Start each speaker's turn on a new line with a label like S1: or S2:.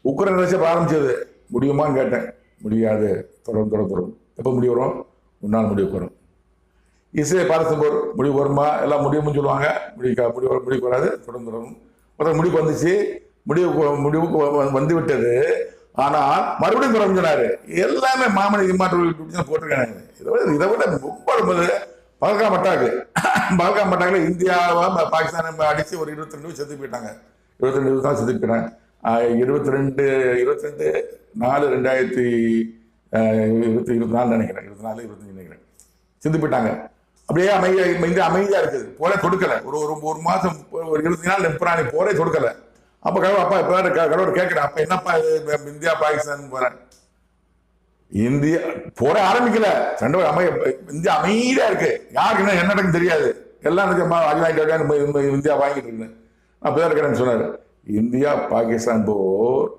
S1: Ukraine Russia ஆரம்பிச்சது முடியுமான்னு கேட்டேன். முடியாது, தொடரும். எப்போ முடிவு வரும்? முன்னாள் முடிவுக்கு வரும். இஸ்ரேல் பாலஸ்தீன் போர் முடிவு வருமா? எல்லாம் முடிவுன்னு சொல்லுவாங்க. முடிவுக்கு வராது, தொடரும். முடிவுக்கு வந்துச்சு, முடிவுக்கு வந்து விட்டது. ஆனால் மறுபடியும் தொடர்ந்து சொன்னாரு. எல்லாமே மாமனி மாற்றம் போட்டிருக்காங்க. இதை விட ரொம்ப பல்காம் மட்டாக்கு இந்தியாவை பாகிஸ்தான் அடிச்சு ஒரு 22 செத்து போயிட்டாங்க. 22 தான் செத்து போயிட்டாங்க. 22/4/2024 நினைக்கிறேன். 24-25 நினைக்கிறேன் செத்து போயிட்டாங்க. அப்படியே அமைதியா இருக்குது. போரே கொடுக்கல. ஒரு மாசம், ஒரு 20 நாள் நிற்கிறானே, போரே கொடுக்கல. அப்ப கடவுள் கேட்கிறேன், அப்ப என்னப்பா இந்தியா பாகிஸ்தான் போறேன்? இந்தியா போர ஆரம்பிக்கல, சண்டை இந்தியா அமைதியா இருக்கு. யாருக்கு என்ன நடக்குன்னு தெரியாது. எல்லாம் இந்தியா வாங்கிட்டு இருக்கு. நான் பேர் சொன்னாரு, இந்தியா பாகிஸ்தான் போர்